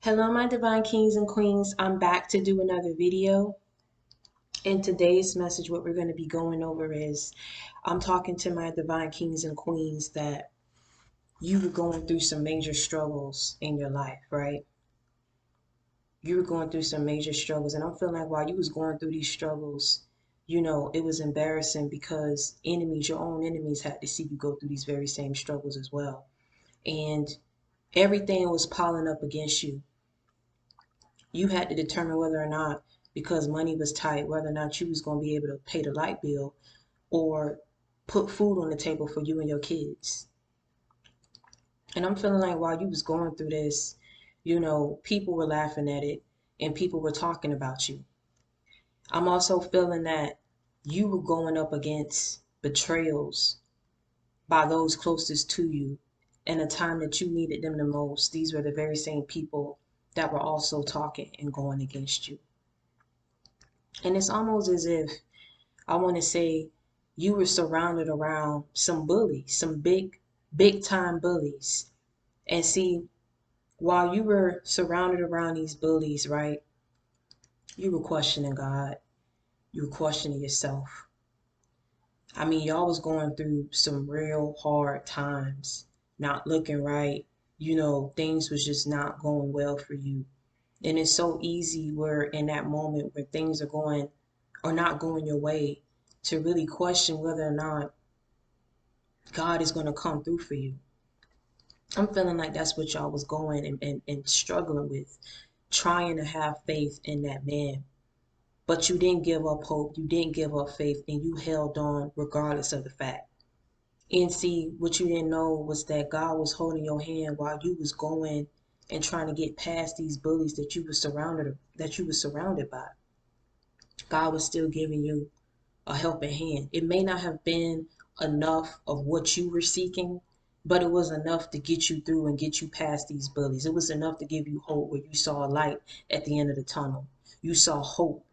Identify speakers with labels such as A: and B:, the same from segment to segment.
A: Hello, my divine kings and queens. I'm back to do another video. In today's message, what we're going to be going over is I'm talking to my divine kings and queens that you were going through some major struggles in your life, right? You were going through some major struggles, and I'm feeling like while you was going through these struggles, it was embarrassing because your own enemies had to see you go through these very same struggles as well. And everything was piling up against you. You had to determine whether or not, because money was tight, whether or not you was going to be able to pay the light bill or put food on the table for you and your kids. And I'm feeling like while you was going through this, people were laughing at it and people were talking about you. I'm also feeling that you were going up against betrayals by those closest to you in a time that you needed them the most. These were the very same people that were also talking and going against you. And it's almost as if I want to say you were surrounded around some bullies, some big time bullies. And see, while you were surrounded around these bullies, right, you were questioning God. You were questioning yourself. I mean, y'all was going through some real hard times, not looking right. Things was just not going well for you. And it's so easy where in that moment where things are going or not going your way to really question whether or not God is going to come through for you. I'm feeling like that's what y'all was going and struggling with, trying to have faith in that man. But you didn't give up hope, you didn't give up faith, and you held on regardless of the fact. And see, what you didn't know was that God was holding your hand while you was going and trying to get past these bullies that you were surrounded by. God was still giving you a helping hand. It may not have been enough of what you were seeking, but it was enough to get you through and get you past these bullies. It was enough to give you hope where you saw a light at the end of the tunnel. You saw hope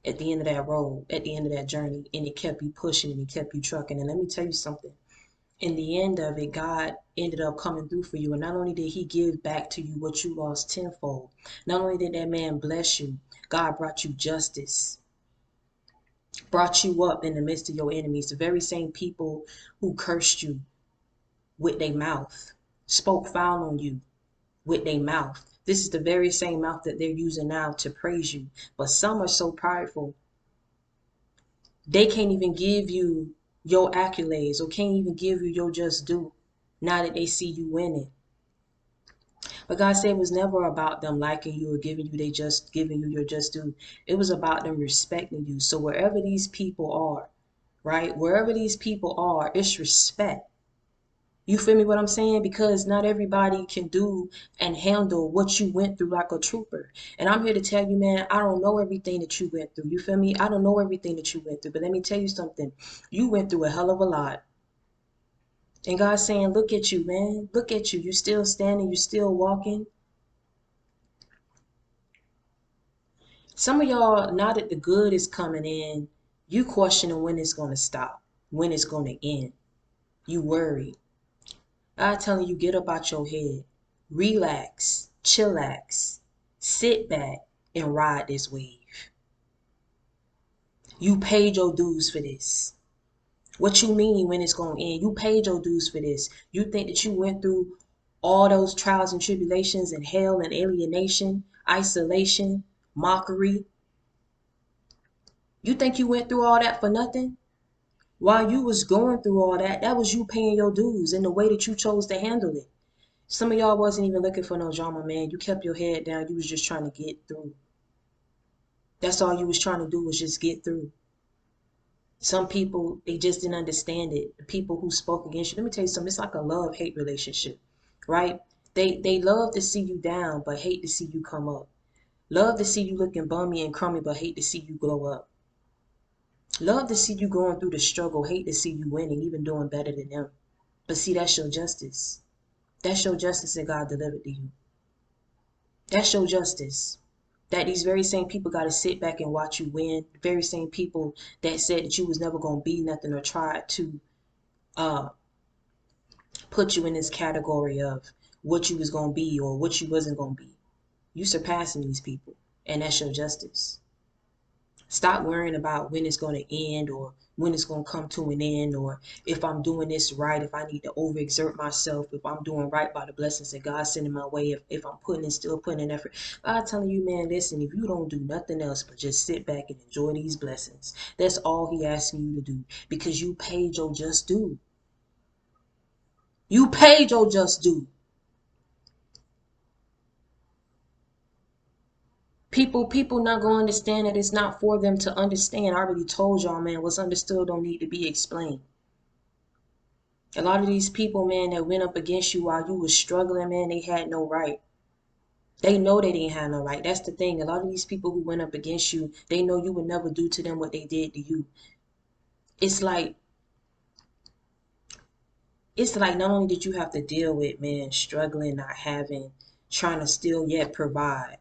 A: at the end of that road, at the end of that journey, and it kept you pushing and it kept you trucking. And let me tell you something. In the end of it, God ended up coming through for you. And not only did he give back to you what you lost tenfold, not only did that man bless you, God brought you justice, brought you up in the midst of your enemies, the very same people who cursed you with their mouth, spoke foul on you with their mouth. This is the very same mouth that they're using now to praise you. But some are so prideful, they can't even give you your accolades or can't even give you your just due now that they see you winning. But God said it was never about them liking you or giving you your just due. It was about them respecting you. So wherever these people are, right? Wherever these people are, it's respect. You feel me what I'm saying? Because not everybody can do and handle what you went through like a trooper. And I'm here to tell you, man, I don't know everything that you went through. You feel me? I don't know everything that you went through. But let me tell you something. You went through a hell of a lot. And God's saying, look at you, man. Look at you. You're still standing. You're still walking. Some of y'all, now that the good is coming in, you questioning when it's going to stop, when it's going to end. You worry. I'm telling you, get up out your head. Relax, chillax, sit back, and ride this wave. You paid your dues for this. What you mean when it's going to end? You paid your dues for this. You think that you went through all those trials and tribulations and hell and alienation, isolation, mockery. You think you went through all that for nothing? While you was going through all that, that was you paying your dues in the way that you chose to handle it. Some of y'all wasn't even looking for no drama, man. You kept your head down. You was just trying to get through. That's all you was trying to do was just get through. Some people, they just didn't understand it. The people who spoke against you. Let me tell you something. It's like a love-hate relationship, right? They love to see you down, but hate to see you come up. Love to see you looking bummy and crummy, but hate to see you glow up. Love to see you going through the struggle, hate to see you winning, even doing better than them. But see, that's your justice. That's your justice that God delivered to you. That's your justice. That these very same people got to sit back and watch you win. The very same people that said that you was never going to be nothing or tried to uh, put you in this category of what you was going to be or what you wasn't going to be. You surpassing these people, and that's your justice. Stop worrying about when it's going to end or when it's going to come to an end or if I'm doing this right, if I need to overexert myself, if I'm doing right by the blessings that God's sending my way, if I'm still putting in effort. I'm telling you, man, listen, if you don't do nothing else but just sit back and enjoy these blessings, that's all he asking you to do because you paid your just due. You paid your just due. People not gonna understand that it's not for them to understand. I already told y'all, man, what's understood don't need to be explained. A lot of these people, man, that went up against you while you was struggling, man, they had no right. They know they didn't have no right. That's the thing. A lot of these people who went up against you, they know you would never do to them what they did to you. It's like not only did you have to deal with, man, struggling, not having, trying to still yet provide,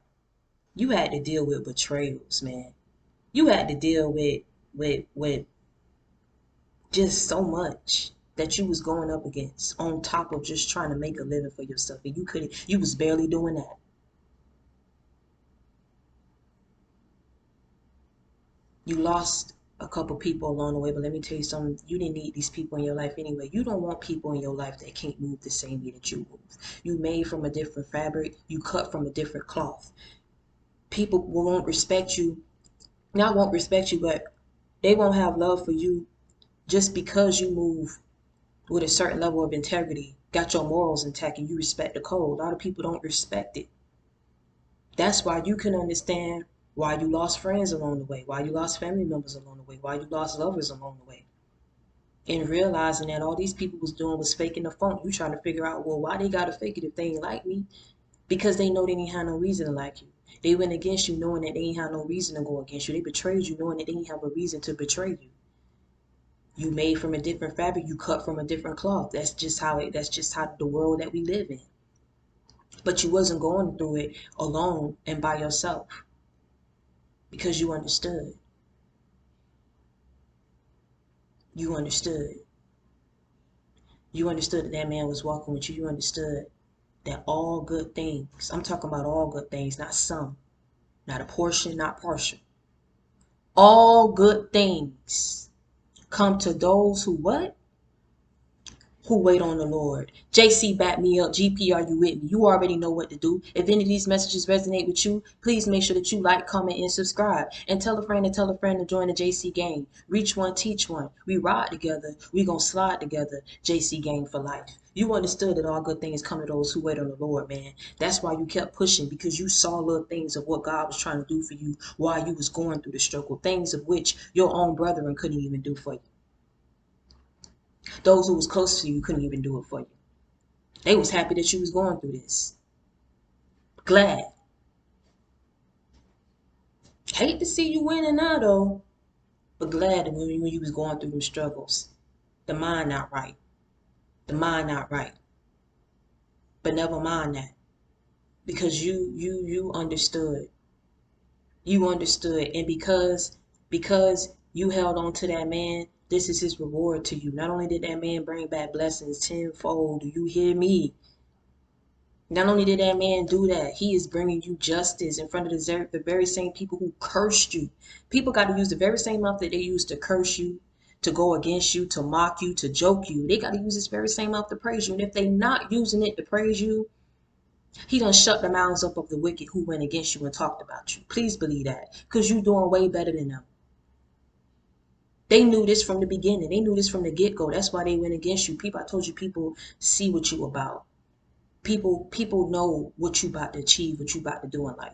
A: you had to deal with betrayals, man. You had to deal with just so much that you was going up against on top of just trying to make a living for yourself. And you was barely doing that. You lost a couple people along the way, but let me tell you something. You didn't need these people in your life anyway. You don't want people in your life that can't move the same way that you move. You made from a different fabric. You cut from a different cloth. People won't respect you. Not won't respect you, but they won't have love for you just because you move with a certain level of integrity, got your morals intact, and you respect the code. A lot of people don't respect it. That's why you can understand why you lost friends along the way, why you lost family members along the way, why you lost lovers along the way. And realizing that all these people was doing was faking the funk. You trying to figure out, well, why they gotta fake it if they ain't like me? Because they know they ain't have no reason to like you. They went against you knowing that they ain't have no reason to go against you. They betrayed you knowing that they ain't have a reason to betray you. You made from a different fabric, you cut from a different cloth. That's just how the world that we live in. But you wasn't going through it alone and by yourself because you understood. You understood. You understood that that man was walking with you. You understood that all good things, I'm talking about all good things, not some, not a portion, not partial. All good things come to those who what? Who wait on the Lord. JC, back me up. GP, are you with me? You already know what to do. If any of these messages resonate with you, please make sure that you like, comment, and subscribe. And tell a friend to join the JC gang. Reach one, teach one. We ride together. We gonna slide together. JC gang for life. You understood that all good things come to those who wait on the Lord, man. That's why you kept pushing, because you saw little things of what God was trying to do for you while you was going through the struggle. Things of which your own brethren couldn't even do for you. Those who was close to you couldn't even do it for you. They was happy that you was going through this. Glad. Hate to see you winning now though, but glad that when you was going through them struggles. The mind not right. The mind not right. But never mind that. Because you understood. You understood. And because you held on to that man, this is his reward to you. Not only did that man bring back blessings tenfold, do you hear me? Not only did that man do that, he is bringing you justice in front of the very same people who cursed you. People got to use the very same mouth that they used to curse you, to go against you, to mock you, to joke you. They got to use this very same mouth to praise you. And if they not using it to praise you, he done shut the mouths up of the wicked who went against you and talked about you. Please believe that, because you doing way better than them. They knew this from the beginning. They knew this from the get-go. That's why they went against you. People, I told you, people see what you about. People know what you about to achieve, what you about to do in life.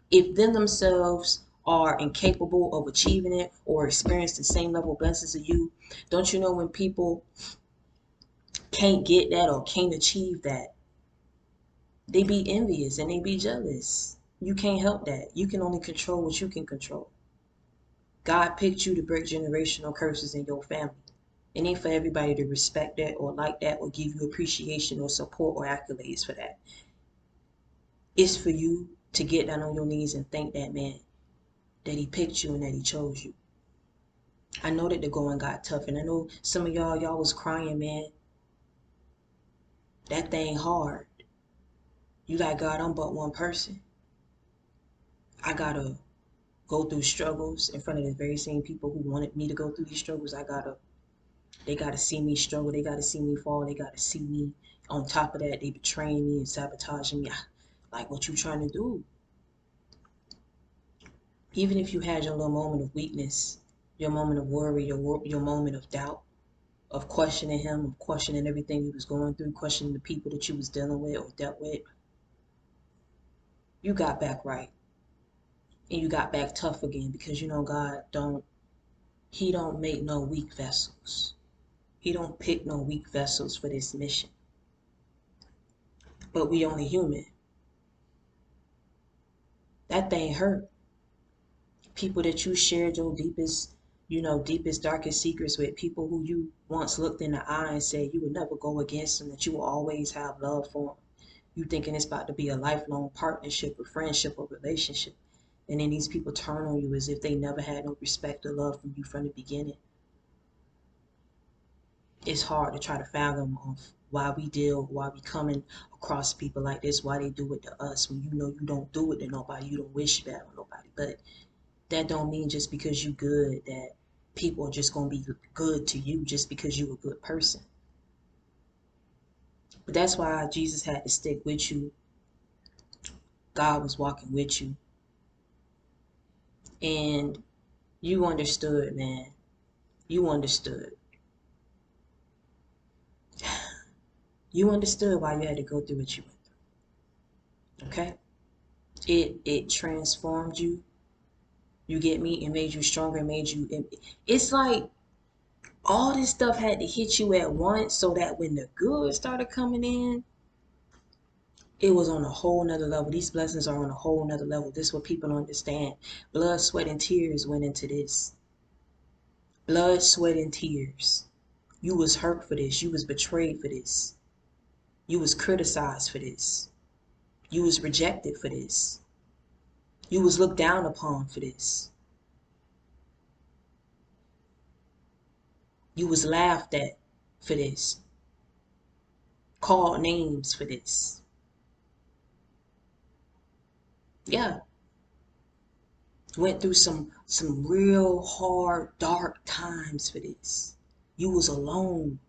A: If them themselves are incapable of achieving it or experience the same level of blessings as you, don't you know when people can't get that or can't achieve that, they be envious and they be jealous. You can't help that. You can only control what you can control. God picked you to break generational curses in your family. It ain't for everybody to respect that or like that or give you appreciation or support or accolades for that. It's for you to get down on your knees and thank that man that he picked you and that he chose you. I know that the going got tough, and I know some of y'all was crying, man. That thing hard. You like, God, I'm but one person. I gotta go through struggles in front of the very same people who wanted me to go through these struggles. They gotta see me struggle. They gotta see me fall. They gotta see me. On top of that, they betraying me and sabotaging me. Like, what you trying to do? Even if you had your little moment of weakness, your moment of worry, your moment of doubt, of questioning him, of questioning everything you was going through, questioning the people that you was dealing with or dealt with, you got back right. And you got back tough again, because you know he don't make no weak vessels. He don't pick no weak vessels for this mission. But we only human. That thing hurt. People that you shared your deepest, darkest secrets with, people who you once looked in the eye and said you would never go against them, that you will always have love for them. You thinking it's about to be a lifelong partnership or friendship or relationship. And then these people turn on you as if they never had no respect or love from you from the beginning. It's hard to try to fathom of why we coming across people like this, why they do it to us when you know you don't do it to nobody, you don't wish bad on nobody. But that don't mean just because you good that people are just gonna be good to you just because you a good person. But that's why Jesus had to stick with you. God was walking with you. And you understood, man. You understood. You understood why you had to go through what you went through. Okay? It transformed you. You get me? It made you stronger. It made you. It's like all this stuff had to hit you at once so that when the good started coming in, it was on a whole nother level. These blessings are on a whole nother level. This is what people don't understand. Blood, sweat, and tears went into this. Blood, sweat, and tears. You was hurt for this. You was betrayed for this. You was criticized for this. You was rejected for this. You was looked down upon for this. You was laughed at for this. Called names for this. Yeah. Went through some real hard, dark times for this. You was alone.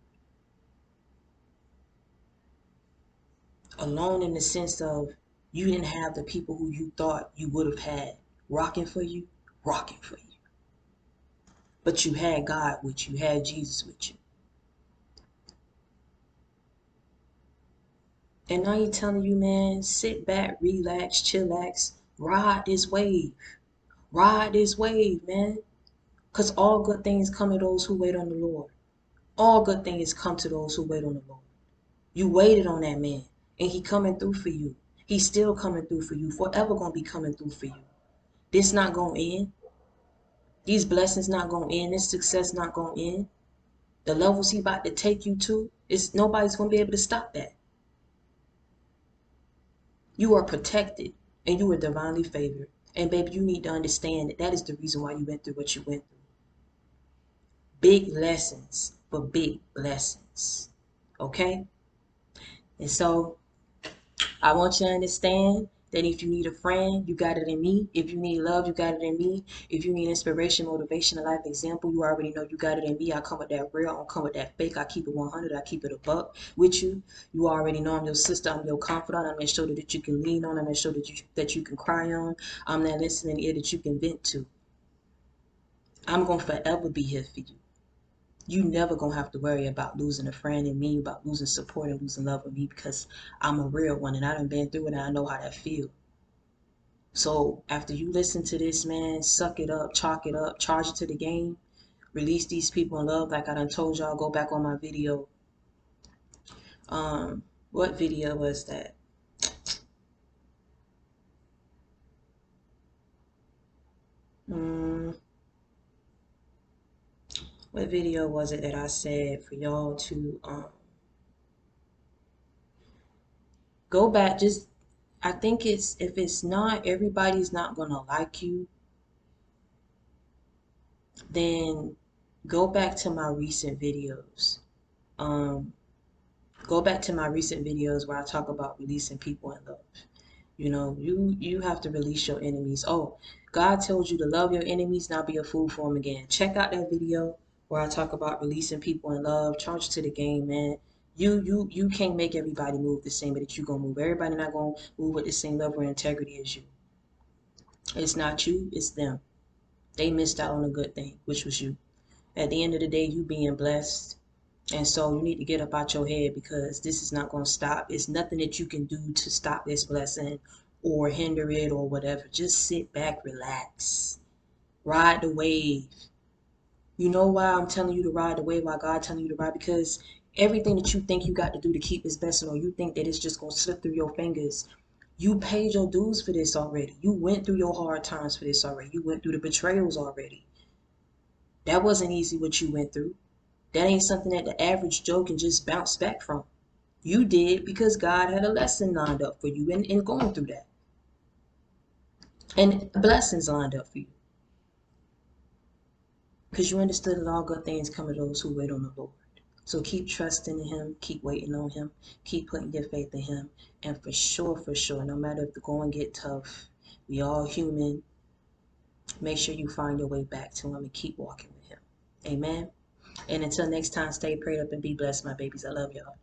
A: Alone in the sense of you didn't have the people who you thought you would have had rocking for you. But you had God with you, had Jesus with you. And now he's telling you, man, sit back, relax, chillax, ride this wave. Ride this wave, man. Because all good things come to those who wait on the Lord. All good things come to those who wait on the Lord. You waited on that man, and he coming through for you. He's still coming through for you, forever going to be coming through for you. This not going to end. These blessings not going to end. This success not going to end. The levels he about to take you to, nobody's going to be able to stop that. You are protected and you are divinely favored. And baby, you need to understand that that is the reason why you went through what you went through. Big lessons for big blessings. Okay? And so I want you to understand that if you need a friend, you got it in me. If you need love, you got it in me. If you need inspiration, motivation, a life example, you already know you got it in me. I come with that real, I don't come with that fake. I keep it 100, I keep it a buck with you. You already know I'm your sister, I'm your confidant. I'm that shoulder that you can lean on. I'm that shoulder that you can cry on. I'm that listening ear that you can vent to. I'm going to forever be here for you. You never gonna have to worry about losing a friend in me, about losing support and losing love with me, because I'm a real one and I done been through it and I know how that feels. So after you listen to this, man, suck it up, chalk it up, charge it to the game, release these people in love. Like I done told y'all, go back on my video. What video was that? What video was it that I said for y'all to go back? Just I think it's, if it's not, everybody's not gonna like you, then go back to my recent videos. Go back to my recent videos where I talk about releasing people in love. You know, you have to release your enemies. Oh, God tells you to love your enemies, not be a fool for them again. Check out that video where I talk about releasing people in love. Charge to the game, man. You can't make everybody move the same, but that you gonna move. Everybody not gonna move with the same level of integrity as you. It's not you, it's them. They missed out on a good thing, which was you. At the end of the day, you being blessed. And so you need to get up out your head, because this is not going to stop. It's nothing that you can do to stop this blessing or hinder it or whatever. Just sit back, relax, ride the wave. You know why I'm telling you to ride the wave, why God telling you to ride? Because everything that you think you got to do to keep this blessing, or you think that it's just going to slip through your fingers, you paid your dues for this already. You went through your hard times for this already. You went through the betrayals already. That wasn't easy what you went through. That ain't something that the average Joe can just bounce back from. You did because God had a lesson lined up for you in going through that. And blessings lined up for you. Because you understood that all good things come to those who wait on the Lord. So keep trusting in him, keep waiting on him, keep putting your faith in him. And for sure, no matter if the going get tough, we all human, make sure you find your way back to him and keep walking with him. Amen. And until next time, stay prayed up and be blessed, my babies. I love y'all.